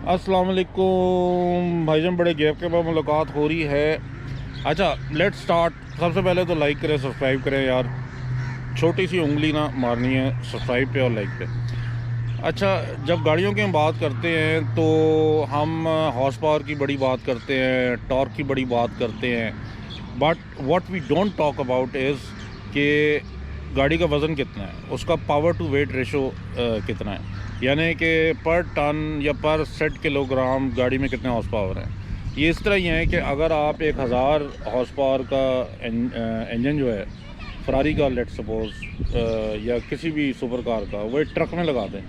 अस्सलाम वालेकुम भाईजान, बड़े गैप के बाद मुलाकात हो रही है। अच्छा, लेट्स स्टार्ट। सबसे पहले तो लाइक करें, सब्सक्राइब करें यार, छोटी सी उंगली ना मारनी है सब्सक्राइब पे और लाइक पे। अच्छा, जब गाड़ियों की हम बात करते हैं तो हम हॉर्स पावर की बड़ी बात करते हैं, टॉर्क की बड़ी बात करते हैं, but what we don't talk about is कि गाड़ी का वज़न कितना है, उसका पावर टू वेट रेशो कितना है, यानी कि पर टन या पर सेट किलोग्राम गाड़ी में कितने हॉर्स पावर है। ये इस तरह ही है कि अगर आप 1000 हॉर्स पावर का इंजन जो है फरारी का, लेट सपोज, या किसी भी सुपर कार का, वो एक ट्रक में लगा दें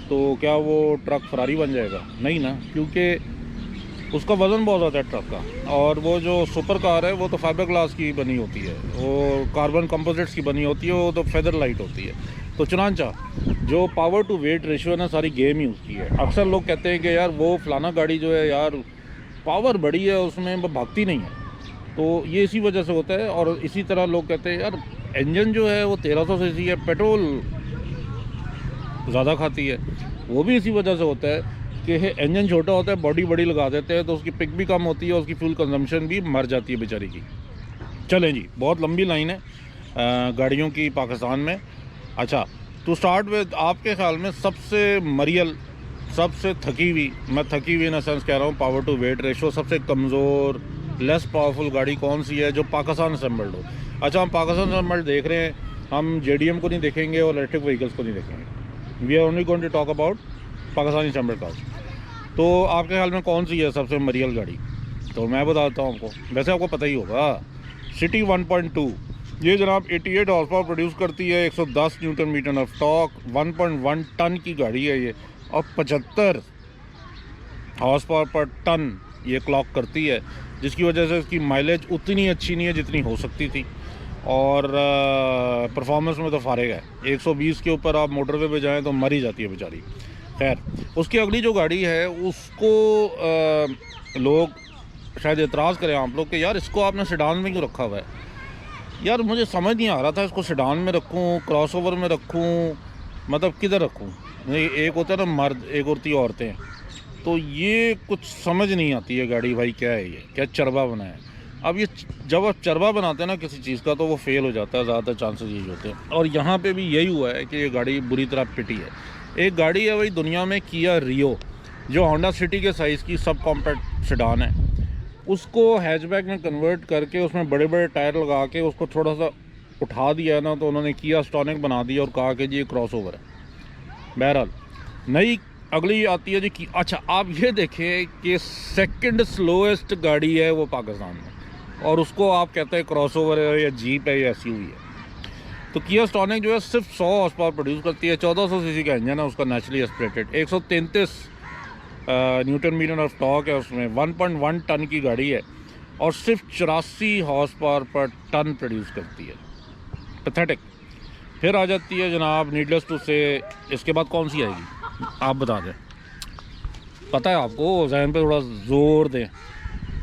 तो क्या वो ट्रक फरारी बन जाएगा? नहीं ना, क्योंकि उसका वज़न बहुत ज़्यादा है ट्रक का। और वो जो सुपर कार है वो तो फाइबर ग्लास की बनी होती है, वो कार्बन कंपोजिट्स की बनी होती है, वो तो फेदर लाइट होती है। तो चुनांचा जो पावर टू वेट रेशियो है ना, सारी गेम ही उसकी है। अक्सर लोग कहते हैं कि यार वो फलाना गाड़ी जो है यार पावर बड़ी है, उसमें वो भागती नहीं है, तो ये इसी वजह से होता है। और इसी तरह लोग कहते हैं यार इंजन जो है वो 1300 सीसी है, पेट्रोल ज़्यादा खाती है, वो भी इसी वजह से होता है कि इंजन छोटा होता है, बॉडी बड़ी लगा देते हैं, तो उसकी पिक भी कम होती है, उसकी फ्यूल कंजम्पशन भी मर जाती है बेचारी की। चलें जी, बहुत लंबी लाइन है गाड़ियों की पाकिस्तान में। अच्छा, टू स्टार्ट विद, आपके ख्याल में सबसे मरियल, सबसे थकी हुई, मैं थकी हुई इन सेंस कह रहा हूँ पावर टू वेट रेशो, सबसे कमज़ोर, लेस पावरफुल गाड़ी कौन सी है जो पाकिस्तान असेंबल्ड हो? अच्छा, हम पाकिस्तान असेंबल्ड देख रहे हैं, हम JDM को नहीं देखेंगे और इलेक्ट्रिक व्हीकल्स को नहीं देखेंगे। We are only going to talk about Pakistani assembled cars. तो आपके ख्याल में कौन सी है सबसे मरियल गाड़ी? तो मैं बताता हूँ आपको, वैसे आपको पता ही होगा, सिटी 1.2। ये जनाब 88 हॉर्स पावर प्रोड्यूस करती है, 110 newton metre of torque, 1.1 ton की गाड़ी है ये, और 75 हॉर्स पावर पर टन ये क्लॉक करती है, जिसकी वजह से इसकी माइलेज उतनी अच्छी नहीं है जितनी हो सकती थी, और परफॉर्मेंस में तो फारेग है। 120 के ऊपर आप मोटरवे पे जाएँ तो मर ही जाती है बेचारी। खैर, उसकी अगली जो गाड़ी है उसको लोग शायद एतराज़ करें आप लोग कि यार इसको आपने सेडान में क्यों रखा हुआ है। यार मुझे समझ नहीं आ रहा था, इसको सेडान में रखूँ, क्रॉसओवर में रखूँ, मतलब किधर रखूँ? एक होता है ना मर्द, एक होती औरतें, तो ये कुछ समझ नहीं आती है गाड़ी भाई, क्या है ये, क्या चरबा बना है। अब ये जब आप चरबा बनाते हैं ना किसी चीज़ का तो वो फेल हो जाता है, ज़्यादातर चांसेस यही होते हैं, और यहाँ पे भी यही हुआ है कि ये गाड़ी बुरी तरह पिटी है। एक गाड़ी है भाई दुनिया में, किया रियो, जो होंडा सिटी के साइज़ की सब कॉम्पैक्ट सेडान है, उसको हैचबैक में कन्वर्ट करके उसमें बड़े बड़े टायर लगा के उसको थोड़ा सा उठा दिया ना, तो उन्होंने किया स्टॉनिक बना दिया और कहा कि जी ये क्रॉसओवर है। बहरहाल, नई अगली आती है जी की। अच्छा, आप ये देखें कि सेकंड स्लोएस्ट गाड़ी है वो पाकिस्तान में, और उसको आप कहते हैं क्रॉसओवर है या जीप है या SUV है। तो किया स्टॉनिक जो है सिर्फ 100 हॉर्स पावर प्रोड्यूस करती है, 1400 सीसी का इंजन है उसका, naturally aspirated, 133 newton metre of torque है उसमें, 1.1 टन की गाड़ी है, और सिर्फ 84 horse power per ton produce करती है। पैथेटिक। फिर आ जाती है जनाब, नीडलेस टू से, इसके बाद कौन सी आएगी आप बता दें, पता है आपको? जहन पे थोड़ा जोर दें।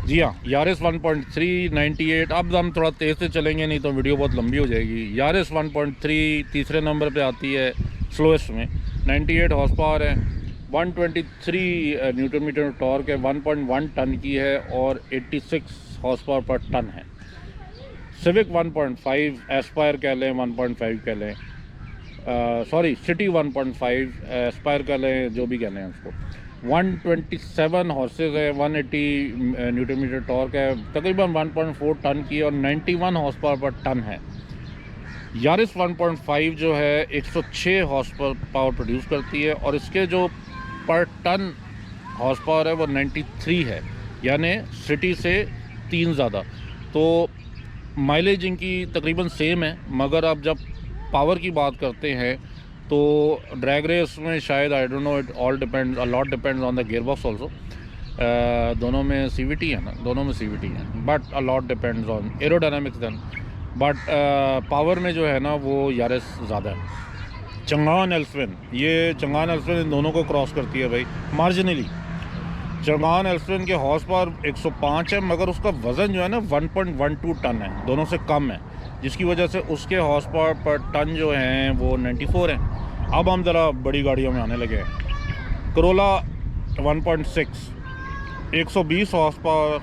जी हाँ, यारिस 1.3 98। अब हम थोड़ा तेज़ से चलेंगे, नहीं तो वीडियो बहुत लंबी हो जाएगी। यारिस 1.3 तीसरे नंबर पे आती है स्लोएस्ट में, 98 हॉर्स पावर है, 123 न्यूटन मीटर टॉर्क है, 1.1 टन की है, और 86 हॉर्स पावर पर टन है। सिविक 1.5, एस्पायर कह लें 1.5 कह लें, सॉरी सिटी 1.5, एस्पायर कह लें, जो भी कह लें उसको, 127 हॉर्सेस है, 180 न्यूटन मीटर टॉर्क है, तकरीबन 1.4 टन की, और 91 हॉर्स पावर पर टन है। यारिस 1.5 जो है 106 हॉर्स पावर प्रोड्यूस करती है, और इसके जो पर टन हॉर्स पावर है वो 93 है, यानी सिटी से 3 ज़्यादा। तो माइलेज इनकी तकरीबन सेम है, मगर अब जब पावर की बात करते हैं तो ड्रैग रेस में शायद, I don't know, it all depends, a lot depends on the gear box also. दोनों में CVT है ना, दोनों में CVT है, but a lot depends on aerodynamics then, but power में जो है ना वो यारिस ज़्यादा है। चंगान एल्सविन, ये चंगान एल्सविन इन दोनों को क्रॉस करती है भाई, मार्जिनली। चंगान एल्सविन के हॉर्स पावर 105 है, मगर उसका वज़न जो है ना 1.12 टन है, दोनों से कम है, जिसकी वजह से उसके हॉर्स पावर पर टन जो हैं वो 94 हैं। अब हम ज़रा बड़ी गाड़ियों में आने लगे हैं। करोला 1.6 120 हॉर्स पावर,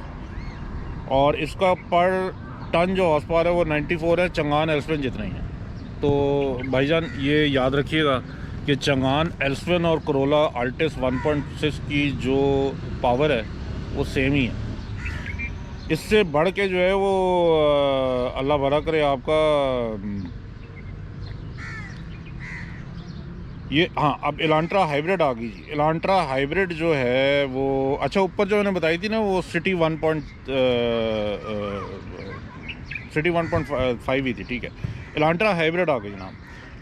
और इसका पर टन जो हॉर्स पावर है वो 94 है, चंगान एल्सविन जितना ही है। तो भाईजान ये याद रखिएगा कि चंगान एल्सविन और कोरोला अल्टिस 1.6 की जो पावर है वो सेम ही है। इससे बढ़ के जो है वो अल्लाह भला करे आपका ये, हाँ अब एलांट्रा हाइब्रिड आ गई जी। एलांट्रा हाइब्रिड जो है वो, अच्छा ऊपर जो मैंने बताई थी ना वो सिटी 1.5 ही थी, ठीक है। एलांट्रा हाइब्रिड आ गई जनाब।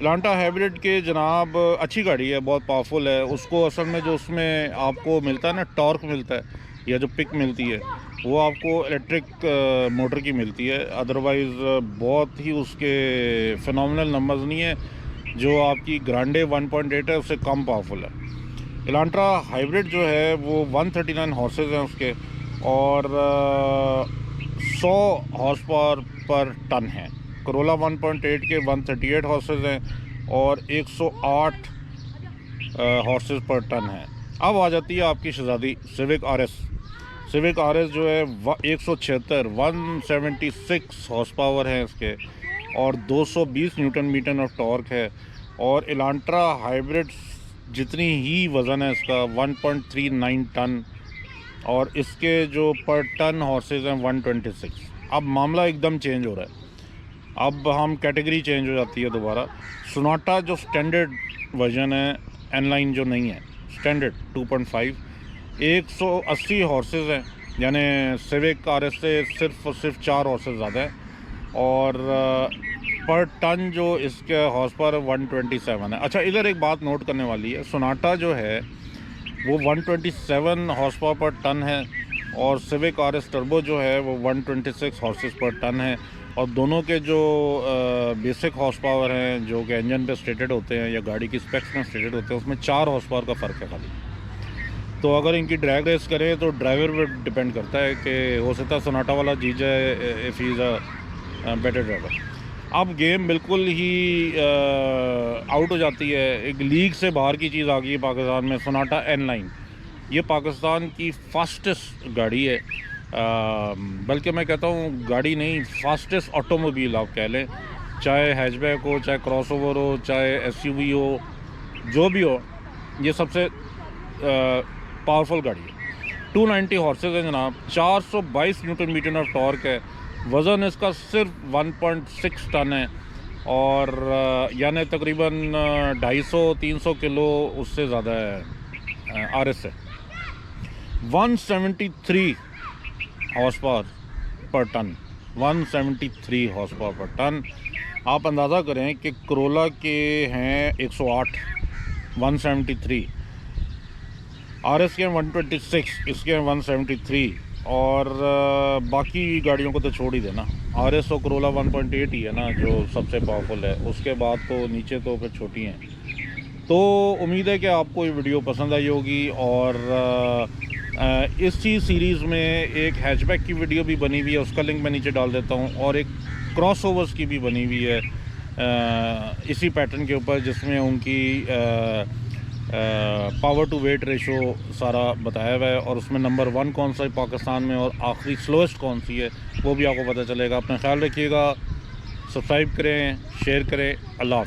एलांट्रा हाइब्रिड के जनाब अच्छी गाड़ी है, बहुत पावरफुल है। उसको असल में जो उसमें आपको मिलता है ना टॉर्क मिलता है या जो पिक मिलती है वो आपको इलेक्ट्रिक मोटर की मिलती है। अदरवाइज़ बहुत ही उसके फिनोमिनल नंबर्स नहीं है। जो आपकी ग्रांडे 1.8 है उससे कम पावरफुल है। एलांट्रा हाइब्रिड जो है वो 139 हॉर्सेस हैं उसके, और 100 हॉर्स पावर पर टन है। कोरोला 1.8 के 138 हॉर्सेस हैं और 108 हॉर्सेस पर टन है। अब आ जाती है आपकी शहज़ादी सिविक आरएस। सिविक आरएस जो है 176 हॉर्स पावर है इसके, और 220 न्यूटन मीटर ऑफ टॉर्क है। और एलांट्रा हाइब्रिड जितनी ही वज़न है इसका 1.39 टन, और इसके जो पर टन हॉर्सेस हैं 126। अब मामला एकदम चेंज हो रहा है, अब हम कैटेगरी चेंज हो जाती है दोबारा। सोनाटा जो स्टैंडर्ड वर्जन है, एन लाइन जो नहीं है, स्टैंडर्ड 2.5 180 हॉर्सेस हैं, यानी सिविक आरएस से सिर्फ 4 हॉर्सेस ज़्यादा है। और पर टन जो इसके हॉर्स पावर 127 है। अच्छा इधर एक बात नोट करने वाली है, सोनाटा जो है वो 127 हॉर्स पावर पर टन है, और सिविक आरएस टर्बो जो है वो 126 हॉर्सेस पर टन है। और दोनों के जो बेसिक हॉर्स पावर हैं जो कि इंजन पे स्टेटेड होते हैं या गाड़ी की स्पेक्स में स्टेटेड होते हैं, उसमें 4 हॉर्स पावर का फ़र्क है खाली। तो अगर इनकी ड्रैग रेस करें तो ड्राइवर पर डिपेंड करता है कि हो सकता है सोनाटा वाला जीत जाए if he is a better driver. अब गेम बिल्कुल ही आउट हो जाती है, एक लीग से बाहर की चीज़ आ गई है पाकिस्तान में। सोनाटा एन लाइन ये पाकिस्तान की फास्टेस्ट गाड़ी है, बल्कि मैं कहता हूँ गाड़ी नहीं, फास्टेस्ट ऑटोमोबाइल आप कह लें। चाहे हैचबैक हो, चाहे क्रॉसओवर हो, चाहे एसयूवी हो, जो भी हो, ये सबसे पावरफुल गाड़ी है। 290 हॉर्सेस है जनाब, 422 न्यूटन मीटर ऑफ टॉर्क है। वज़न इसका सिर्फ 1.6 टन है, और यानी तकरीबन 250-300 किलो उससे ज़्यादा है आरएस है। 173 horse power per ton, 173 horse power per ton. आप अंदाज़ा करें कि कोरोला के हैं 108, 173 आरएस के 126, इसके 173, और बाकी गाड़ियों को तो छोड़ ही देना। आरएस और कोरोला 1.8 ही है ना जो सबसे पावरफुल है, उसके बाद तो नीचे तो फिर छोटी हैं। तो उम्मीद है कि आपको ये वीडियो पसंद आई होगी, और इसी सीरीज़ में एक हैचबैक की वीडियो भी बनी हुई है, उसका लिंक मैं नीचे डाल देता हूँ, और एक क्रॉसओवर्स की भी बनी हुई है इसी पैटर्न के ऊपर, जिसमें उनकी पावर टू वेट रेशो सारा बताया हुआ है, और उसमें नंबर 1 कौन सा है पाकिस्तान में और आखिरी स्लोएस्ट कौन सी है वो भी आपको पता चलेगा। अपना ख्याल रखिएगा, सब्सक्राइब करें, शेयर करें। अल्लाह हाफ़िज़।